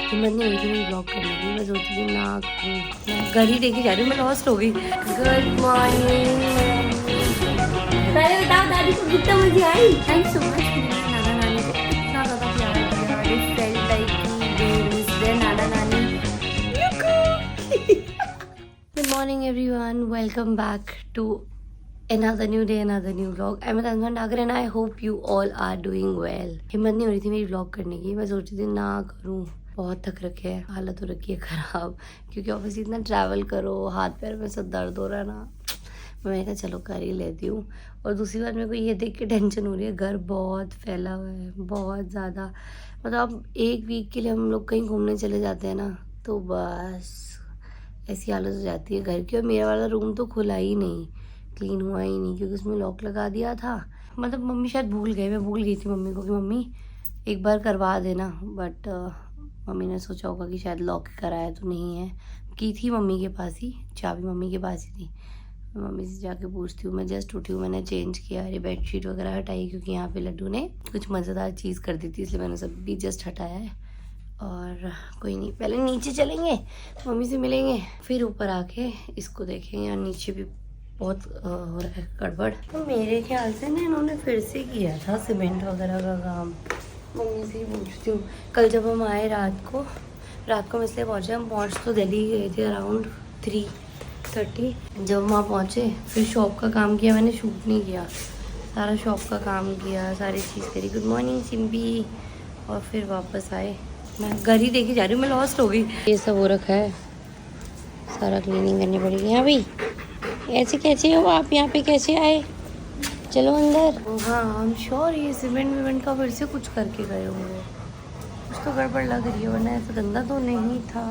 हिम्मत नहीं हुई थी मेरी ब्लॉग करने की। मैं सोची थी ना करूँ, मैं घर ही देखी जा रही हूँ, मैं लॉस्ट हो गई। Good morning. पहले बताओ दादी को कितना मजे आई। थैंक सो मच नाना नानी को इतना ज़्यादा प्यार दिया। It felt like they miss their नाना नानी। Good morning everyone, welcome back to another new day, another new vlog. I'm Tanzan Dagar and I hope you all are doing well. हिम्मत नहीं हो रही थी मेरी vlog करने की। मैं सोची थी ना करूँ, बहुत थक रखे है, हालत हो रखी है ख़राब, क्योंकि ऑफिस इतना ट्रैवल करो, हाथ पैर में सब दर्द हो रहा है ना। मैंने कहा चलो कर ही लेती हूँ। और दूसरी बात मेरे को ये देख के टेंशन हो रही है, घर बहुत फैला हुआ है, बहुत ज़्यादा। मतलब अब एक वीक के लिए हम लोग कहीं घूमने चले जाते हैं ना, तो बस ऐसी हालत हो जाती है घर की। और मेरा वाला रूम तो खुला ही नहीं, क्लीन हुआ ही नहीं, क्योंकि उसमें लॉक लगा दिया था। मतलब मम्मी शायद भूल गए, मैं भूल गई थी मम्मी को कि मम्मी एक बार करवा देना, बट मम्मी ने सोचा होगा कि शायद लॉक कराया तो नहीं है। की थी मम्मी के पास ही, चाबी मम्मी के पास ही थी। मम्मी से जाके पूछती हूँ। मैं जस्ट उठी हूँ, मैंने चेंज किया, अरे बेडशीट वगैरह हटाई, क्योंकि यहाँ पे लड्डू ने कुछ मज़ेदार चीज़ कर दी थी, इसलिए मैंने सब भी जस्ट हटाया है। और कोई नहीं, पहले नीचे चलेंगे, मम्मी से मिलेंगे, फिर ऊपर आके इसको देखेंगे। और नीचे भी बहुत हो रहा है गड़बड़। तो मेरे ख्याल से ना इन्होंने फिर से किया था सीमेंट वगैरह का काम। मम्मी से ही पूछती हूँ। कल जब हम आए रात को हम इसलिए पहुँचे, हम पहुँच तो दिल्ली गए थे अराउंड 3:30। जब वहाँ पहुँचे फिर शॉप का काम किया, मैंने शूट नहीं किया, सारा शॉप का काम किया, सारी चीज़ करी। Good morning Simpy. और फिर वापस आए, मैं घर ही देखी जा रही हूँ, मैं लॉस्ट हो गई। ये सब हो रखा है, सारा क्लीनिंग करनी पड़ेगी। यहाँ भी ऐसे कैसे हो आप, यहाँ पे कैसे आए? चलो अंदर। हाँ हम श्योर ये सीमेंट वीमेंट का फिर से कुछ करके गए होंगे, कुछ तो गड़बड़ लग रही है, वरना ऐसा गंदा तो नहीं था।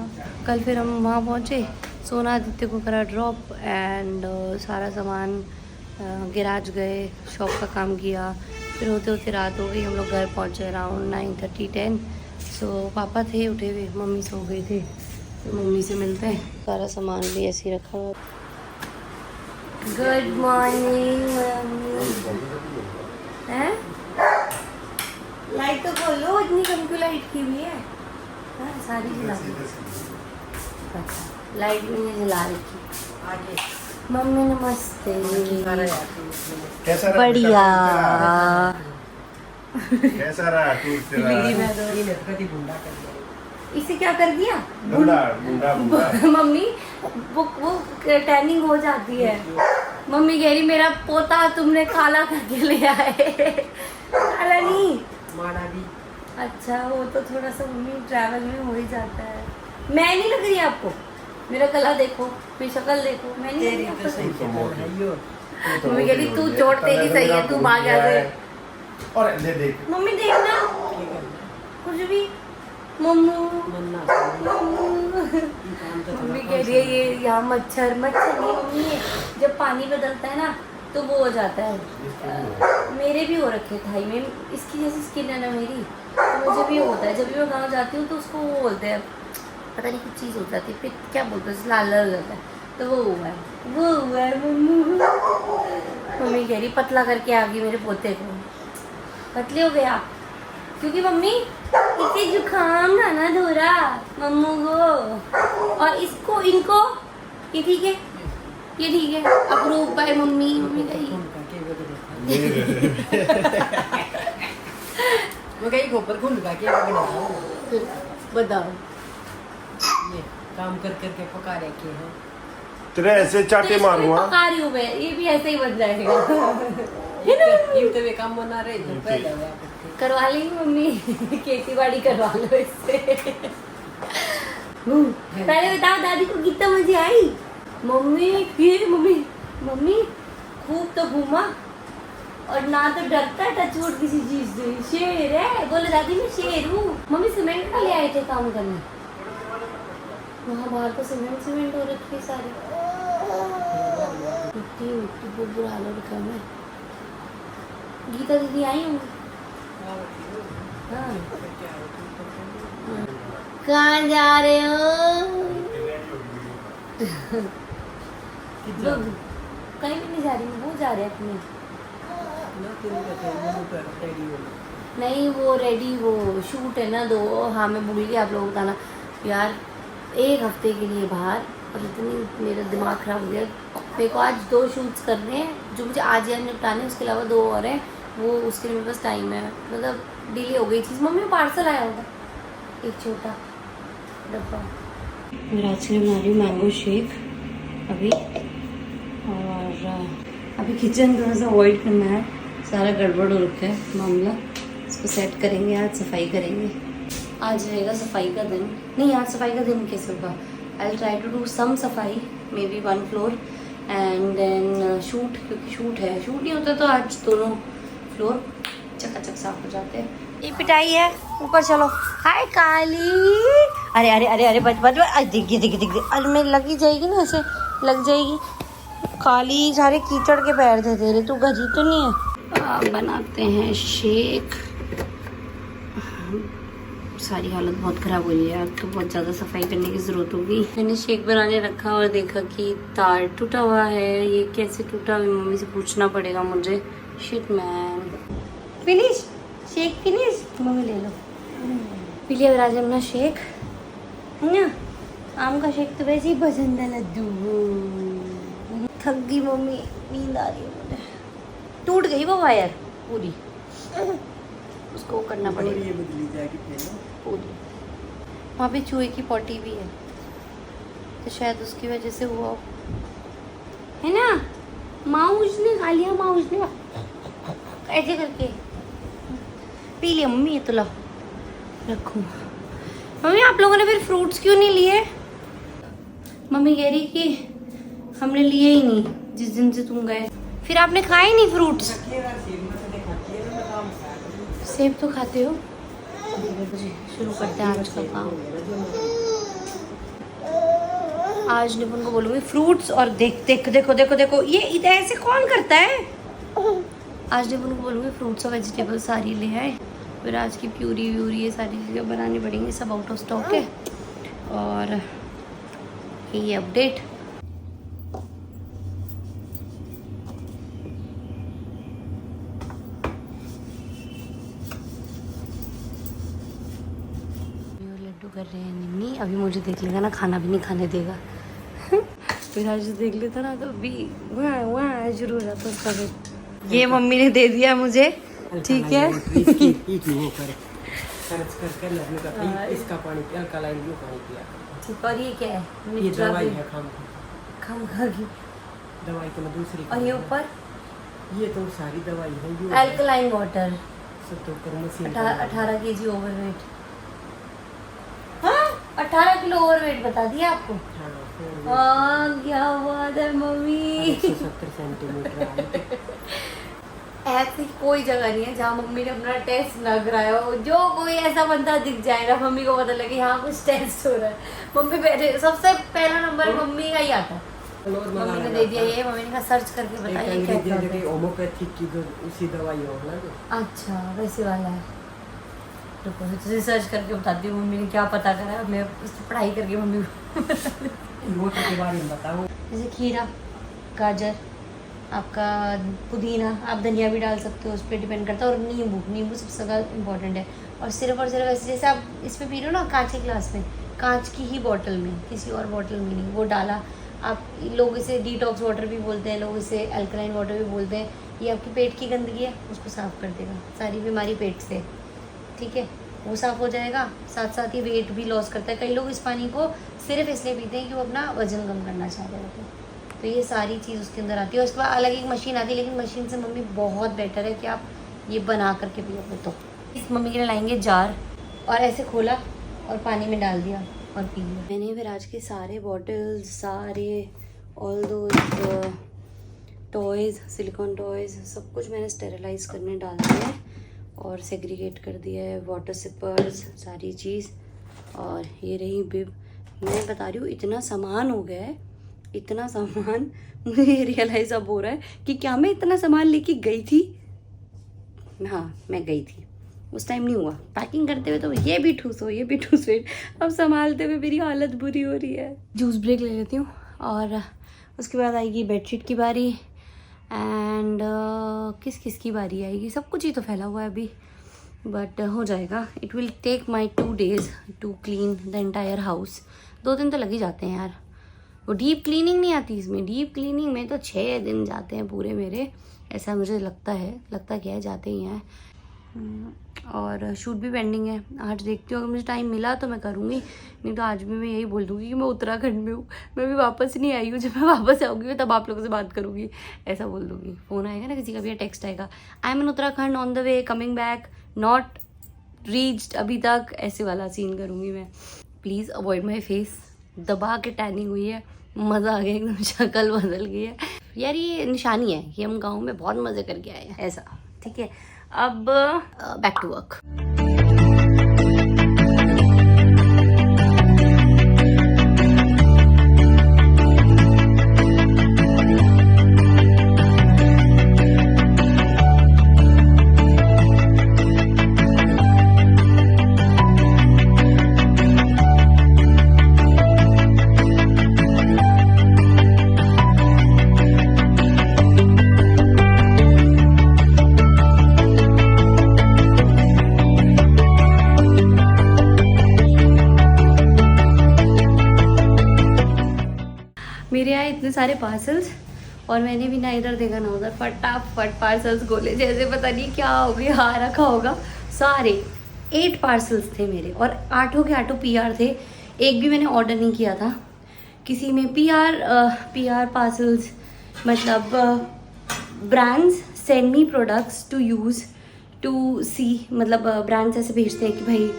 कल फिर हम वहाँ पहुँचे, सोना आदित्य को करा ड्रॉप एंड सारा सामान गैराज गए, शॉप का काम किया। फिर होते होते रात हो गई, हम लोग घर पहुँचे अराउंड 9:30-10। सो पापा थे उठे हुए, मम्मी सो गई थी। तो मम्मी से मिलते हैं, सारा सामान भी ऐसे ही रखा हुआ। Good morning mummy. हैं लाइट तो खोलो, इतनी कम क्यों लाइट की हुई है? हाँ सारी जला दी, लाइट भी नहीं जला रखी। मम्मी नमस्ते। बढ़िया। कैसा रहा टूर तेरा? इसे क्या कर दिया? बुंडा मम्मी वो टैनिंग हो जाती है। मम्मी कह रही मेरा पोता तुमने काला करके ले आए। काला नहीं, माड़ा भी। अच्छा वो तो थोड़ा सा मम्मी ट्रैवल में हो ही जाता है। मैं नहीं लग रही आपको? मेरा गला देखो, मेरी शक्ल देखो, मैं नहीं लग रही आपको? मम्मी कह रही तू चोट तेरी सही है, तू भाग जा दे। और ले देख मम्मी देखना कुछ भी। मम्मू मम्मी कह रही है ये यहाँ मच्छर नहीं मम्मी है, जब पानी बदलता है ना तो वो हो जाता है। मेरे भी हो रखे थाई में, इसकी जैसी स्किन है ना मेरी, तो मुझे भी होता है। जब भी मैं गाँव जाती हूँ तो उसको वो बोलते हैं, पता नहीं कुछ चीज़ हो जाती है, फिर क्या बोलते हैं, लाल लाल हो जाता है, तो वो हुआ है मम्मी। मम्मी कह रही पतला करके आ गई मेरे पोते को। पतले हो गया क्योंकि मम्मी इसे जुकाम था ना धोरा मम्मू को, और इसको इनको ये ठीक है, ये ठीक है, अप्रूव बाय मम्मी। मम्मी कही वो कहीं गोबर को लगा के बताओ, ये काम कर करके पका रखे हैं। तेरे ऐसे चाटे मारूंगा। पका रही हूँ मैं, ये भी ऐसे ही बन जाएगा। ये तो वे काम बना रहे जो पहले करवा लेंगी मम्मी, खेती बाड़ी करवा लो इससे। पहले बताओ दादी को कितना मजे आई? मम्मी ये मम्मी खूब तो घूमा, और ना तो डरता है टचवुड किसी चीज से, शेर है। बोले दादी मैं शेर हूँ। मम्मी सीमेंट का ले आए थे काम करने, वहाँ बाहर तो सीमेंट हो रखी है सारी, मिट्टी बहुत बुरा हाल हो रखा है। गीता दीदी आई होंगी। हाँ कहाँ जा रहे हो? कहीं भी नहीं जा रही, वो जा रहे अपने। नहीं वो रेडी, वो शूट है ना 2। हाँ मैं भूल गई आप लोगों को बताना यार, 1 हफ्ते के लिए बाहर, और इतनी मेरा दिमाग ख़राब हो गया। मेरे को आज 2 शूट्स करने हैं जो मुझे आज यार निपटाने हैं, उसके अलावा 2 और हैं, वो उसके लिए मेरे पास टाइम है। मतलब डिले हो गई चीज़। मम्मी पार्सल आया होगा एक छोटा डब्बा। मैं आज के लिए बना रही हूँ मैंगो शेक अभी, और अभी किचन थोड़ा सा अवॉइड करना है, सारा गड़बड़ हो रखा है मामला। इसको सेट करेंगे, आज सफाई करेंगे। आज रहेगा सफाई का दिन। नहीं आज सफाई का दिन कैसे होगा, I will try to do some सफाई, may be 1 floor and then shoot, क्योंकि शूट है, शूट नहीं होता तो आज दोनों फ्लोर चकाचक साफ हो जाते हैं। ये पिटाई है, ऊपर चलो। हाय काली, अरे अरे अरे अरे बच बच, दिख दिख, अरे मेरी लगी जाएगी ना, ऐसे लग जाएगी। काली सारे कीचड़ के पैर थे तेरे, तू गजी तो नहीं है। बनाते हैं शेक। सारी हालत बहुत ख़राब हो रही है यार, तो बहुत ज़्यादा सफाई करने की ज़रूरत होगी। मैंने शेक बनाने रखा और देखा कि तार टूटा हुआ है। ये कैसे टूटा, मम्मी से पूछना पड़ेगा मुझे। Shit man. Finish shake, finish. Mummy ले लो, पी लिया विराज अपना शेक है ना। आम का शेक तो वैसे ही पसंद है लड्डू। थक गई मम्मी, नींद आ रही है मुझे। टूट गई वो वायर पूरी, उसको करना पड़ेगा पूरी। वहाँ पे चूहे की पॉटी भी है, तो शायद उसकी वजह से हुआ है ना। माउस ने खा लिया, माउस ने ऐसे करके पी लिया। मम्मी ये तो ला रखूँ। मम्मी आप लोगों ने फिर फ्रूट्स क्यों नहीं लिए? मम्मी कह रही कि हमने लिए ही नहीं जिस दिन से तुम गए, फिर आपने खाए नहीं फ्रूट्स। सेब तो खाते हो। शुरू करते हैं आज का काम। आज निपुण को बोलूँगी फ्रूट्स, और देख देख देखो देखो देखो, ये ऐसे कौन करता है। आज निपुण को बोलूँगी फ्रूट्स और वेजिटेबल सारी ले आए। फिर आज की प्यूरी व्यूरी ये सारी चीज़ें बनानी पड़ेंगी, सब आउट ऑफ स्टॉक है। और ये अपडेट। लड्डू कर रहे हैं निम्मी, अभी मुझे देख लेगा ना, खाना भी नहीं खाने देगा। फिर आज देख लेता ना तो अभी वहाँ शुरू हो जाता उसका। फिर ये मम्मी ने दे दिया मुझे, ठीक है। इसका पानी पिया, अल्कलाइन ब्लू पानी पिया। ठीक, और ये क्या है? ये दवाई है, खम खा की दवाई तो मैं दूसरी। और ये ऊपर ये तो सारी दवाई है, ये अल्कलाइन वाटर। सब तो कर मशीन 18 kg ओवरवेट। हाँ 18 किलो ओवरवेट बता दिया आपको। हाँ क्या बात है मम्मी। 170 सेंटीमीटर। ऐसी कोई जगह नहीं है जहाँ मम्मी ने अपना टेस्ट ना कराया हो। जो कोई ऐसा बंदा दिख जाएगा मम्मी को पता लगे यहाँ कुछ टेस्ट हो रहा है, मम्मी पहले सबसे पहला नंबर मम्मी का ही आता है। मम्मी ने दे दिया ये, मम्मी ने कहा सर्च करके बताइए क्या क्या है। होम्योपैथिक की जो उसी दवाई हो ना। अच्छा वैसे वाला है, रुको मैं तुझे सर्च करके बताती हूँ मम्मी ने क्या पता करा। मैं उस पढ़ाई करके मम्मी को के बारे में बताओ। जैसे खीरा, गाजर, आपका पुदीना, आप धनिया भी डाल सकते हो, उस पर डिपेंड करता है। और नींबू सबसे ज़्यादा इम्पोर्टेंट है। और सिर्फ ऐसे जैसे आप इस पर पी रहे हो ना कांच के ग्लास में, कांच की ही बॉटल में, किसी और बॉटल में नहीं, वो डाला। आप लोग इसे डिटॉक्स वाटर भी बोलते हैं, लोग इसे अल्कलाइन वाटर भी बोलते हैं। ये आपकी पेट की गंदगी है, उसको साफ़ कर देगा, सारी बीमारी पेट से, ठीक है, वो साफ़ हो जाएगा। साथ साथ ही वेट भी लॉस करता है। कई लोग इस पानी को सिर्फ इसलिए पीते हैं कि वो अपना वजन कम करना चाहते होते हैं। तो ये सारी चीज़ उसके अंदर आती है। उसके बाद अलग एक मशीन आती है, लेकिन मशीन से मम्मी बहुत बेटर है कि आप ये बना करके पियोगे। तो इस मम्मी के लिए लाएंगे जार, और ऐसे खोला और पानी में डाल दिया और पी लिया। मैंने फिर आज के सारे बॉटल्स, सारे ऑल दो टॉयज़, सिलिकॉन टॉयज़, सब कुछ मैंने स्टेरिलाइज करने डाल दिया है और सेग्रीगेट कर दिया है। वाटर सिपर्स, सारी चीज़। और ये रही बिब। मैं बता रही हूँ इतना सामान हो गया है, इतना सामान। मुझे ये रियलाइज़ अब हो रहा है कि क्या मैं इतना सामान लेके गई थी। हाँ मैं गई थी, उस टाइम नहीं हुआ। पैकिंग करते हुए तो ये भी ठूस हो, ये भी ठूस हो, अब संभालते हुए मेरी हालत बुरी हो रही है। जूस ब्रेक ले लेती हूँ और उसके बाद आएगी बेडशीट की बारी। एंड किस किस की बारी आएगी, सब कुछ ही तो फैला हुआ है अभी। बट हो जाएगा. It will take my 2 days to clean the entire house. 2 दिन तो लग ही जाते हैं यार. वो डीप क्लीनिंग नहीं आती इसमें. डीप क्लीनिंग में तो 6 दिन जाते हैं पूरे मेरे. ऐसा मुझे लगता है. लगता क्या है, जाते ही हैं. और शूट भी पेंडिंग है. आज देखती हूँ, अगर मुझे टाइम मिला तो मैं करूँगी, नहीं तो आज भी मैं यही बोल दूँगी कि मैं उत्तराखंड में हूँ, मैं भी वापस नहीं आई हूँ. जब मैं वापस आऊँगी तब आप लोगों से बात करूँगी, ऐसा बोल दूँगी. फ़ोन आएगा ना किसी का भी, टेक्स्ट आएगा, I am in Uttarakhand, on the way, coming back, not reached अभी तक, ऐसे वाला सीन करूँगी मैं. Please avoid my face. दबा के टैनिंग हुई है, मज़ा आ गया एकदम, शक्ल बदल गई है यार. ये निशानी है कि हम गाँव में बहुत मज़े करके आए हैं, ऐसा. ठीक है, अब बैक टू वर्क. मेरे यहाँ इतने सारे पार्सल्स और मैंने भी ना इधर देखा ना उधर, फटाफट पार्सल्स खोले, जैसे पता नहीं क्या हो गया, हाँ रखा होगा. सारे 8 पार्सल्स थे मेरे और 8 के 8 PR थे. एक भी मैंने ऑर्डर नहीं किया था किसी में. PR पार्सल्स मतलब brands send me products to use to see. मतलब ब्रांड्स ऐसे भेजते हैं कि भाई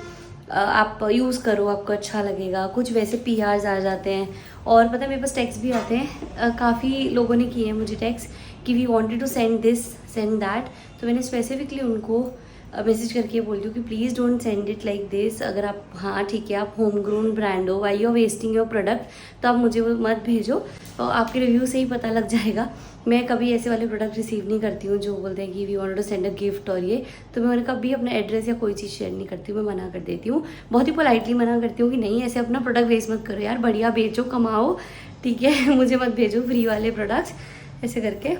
आप यूज़ करो, आपको अच्छा लगेगा. कुछ वैसे PRs आ जाते हैं. और पता है मेरे पास टेक्स्ट भी आते हैं. काफ़ी लोगों ने किए हैं मुझे टेक्स्ट कि we wanted to send this send that. तो मैंने स्पेसिफिकली उनको मैसेज करके बोल दी कि please don't send it like this. अगर आप, हाँ ठीक है, आप होम ग्रोन ब्रांड हो, why you are wasting your product, तो आप मुझे वो मत भेजो. और आपके रिव्यू से ही पता लग जाएगा. मैं कभी ऐसे वाले प्रोडक्ट रिसीव नहीं करती हूँ जो बोलते हैं कि we want to send a gift और ये. तो मैं कभी अपना एड्रेस या कोई चीज़ शेयर नहीं करती हूँ, मैं मना कर देती हूँ. बहुत ही पोलाइटली मना करती हूँ कि नहीं, ऐसे अपना प्रोडक्ट वेस्ट मत करो यार, बढ़िया बेचो, कमाओ, ठीक है. मुझे मत भेजो फ्री वाले प्रोडक्ट्स, ऐसे करके.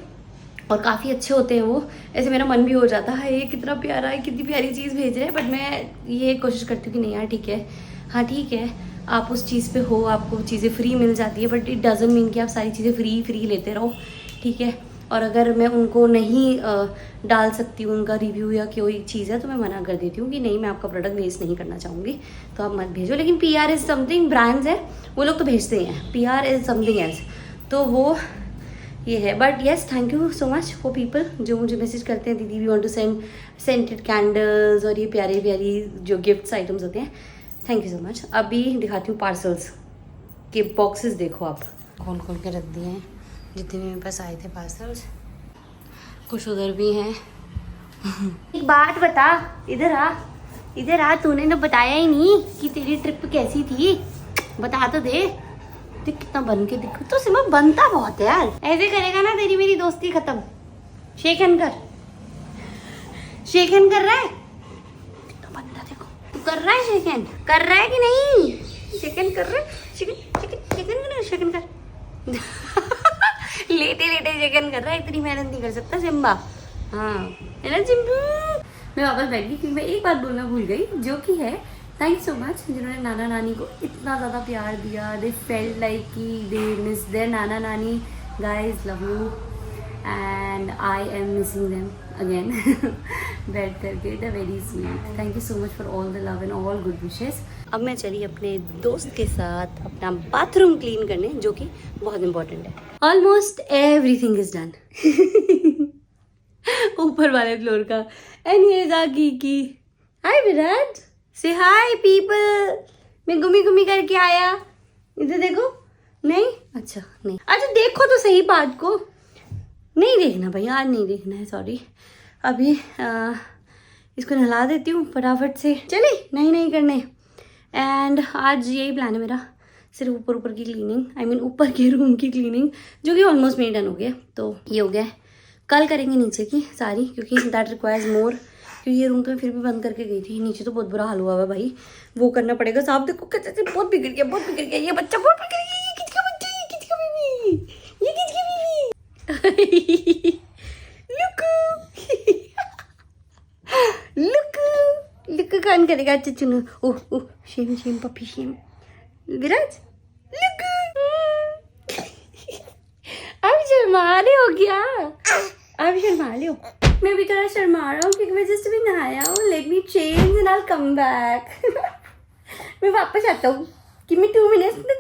और काफ़ी अच्छे होते हैं वो. ऐसे मेरा मन भी हो जाता है, ये कितना प्यारा है, कितनी प्यारी चीज़ भेज रहे हैं. बट मैं ये कोशिश करती हूँ कि नहीं यार ठीक है, हाँ ठीक है, आप उस चीज़ पे हो, आपको चीज़ें फ्री मिल जाती है, बट इट डजंट मीन कि आप सारी चीज़ें फ्री लेते रहो, ठीक है. और अगर मैं उनको नहीं डाल सकती हूँ उनका रिव्यू या कोई चीज़ है, तो मैं मना कर देती हूँ कि नहीं, मैं आपका प्रोडक्ट वेस्ट नहीं करना चाहूँगी, तो आप मत भेजो. लेकिन PR इज़ समथिंग, ब्रांड्स है वो लोग तो भेजते हैं. PR इज़ समथिंग एल्स, तो वो ये है. But yes, thank you so much for people जो मुझे मैसेज करते हैं, दीदी we want to send scented candles और ये प्यारी प्यारी जो गिफ्ट्स आइटम्स होते हैं. Thank you so much. अभी दिखाती हूँ पार्सल्स के बॉक्सेस. देखो आप, खोल के रख दिए हैं जितने भी मेरे पास आए थे पार्सल्स. कुछ उधर भी हैं. एक बात बता, इधर आ. तूने तो बताया ही नहीं कि तेरी ट्रिप कैसी थी, बता तो दे. देख कितना बन के दिख, तो सिमा बनता बहुत है यार. ऐसे करेगा ना तेरी मेरी दोस्ती खत्म. शेक हैंड कर रहा है, कितना बनता. देखो तू कर रहा है शेक हैंड, कर रहा है कि नहीं? शेक हैंड कर रहा है, शेक हैंड कर. लेटे शेकन कर रहा है. इतनी मेहनत नहीं कर सकता सिम्बा, हाँ है ना सिम्बू. मैं वापस बैठ गई क्योंकि मैं एक बात बोलना भूल गई, जो कि है थैंक सो मच जिन्होंने नाना नानी को इतना ज़्यादा प्यार दिया. दे फेल्ट लाइक कि दे मिस देयर नाना नानी. Guys love you and I am missing them again. बैठ करके the very sweet. Thank you so much for all the love and all good wishes. अब मैं चली अपने दोस्त के साथ अपना बाथरूम क्लीन करने, जो कि बहुत इंपॉर्टेंट है. Almost everything is done. ऊपर वाले फ्लोर का. And here is our Kiki. Hi Virat, say hi people. मैं घूमी करके आया. इधर देखो. नहीं, अच्छा नहीं, अच्छा देखो तो सही बात को. नहीं देखना भाई, आज नहीं देखना है, सॉरी. अभी इसको नहला देती हूँ फटाफट से. चले नहीं करने. एंड आज यही प्लान है मेरा, सिर्फ ऊपर की क्लीनिंग, आई मीन ऊपर के रूम की क्लीनिंग, जो कि ऑलमोस्ट मेरी डन हो गया. तो ये हो गया. कल करेंगे नीचे की सारी, क्योंकि दैट रिक्वायर्स मोर. क्योंकि ये रूम तो मैं फिर भी बंद करके गई थी. नीचे तो बहुत बुरा हाल हुआ है भाई, वो करना पड़ेगा साफ. देखो कैसे बहुत बिगड़ गया ये बच्चा, बहुत बिगड़ गया. ये किसका बच्चा, ये किसका बीवी. लुक कौन करेगा चुचू नु ओह ओह शेम शेम पपी शेम विराज लुक अब शर्मा रहे हो क्या अब शर्मा रहे हो मैं भी थोड़ा शर्मा रहा हूँ क्योंकि मैं जस्ट अभी नहाया हूँ let me change and I come back मैं वापस आता हूँ कि मैं 2 मिनट्स में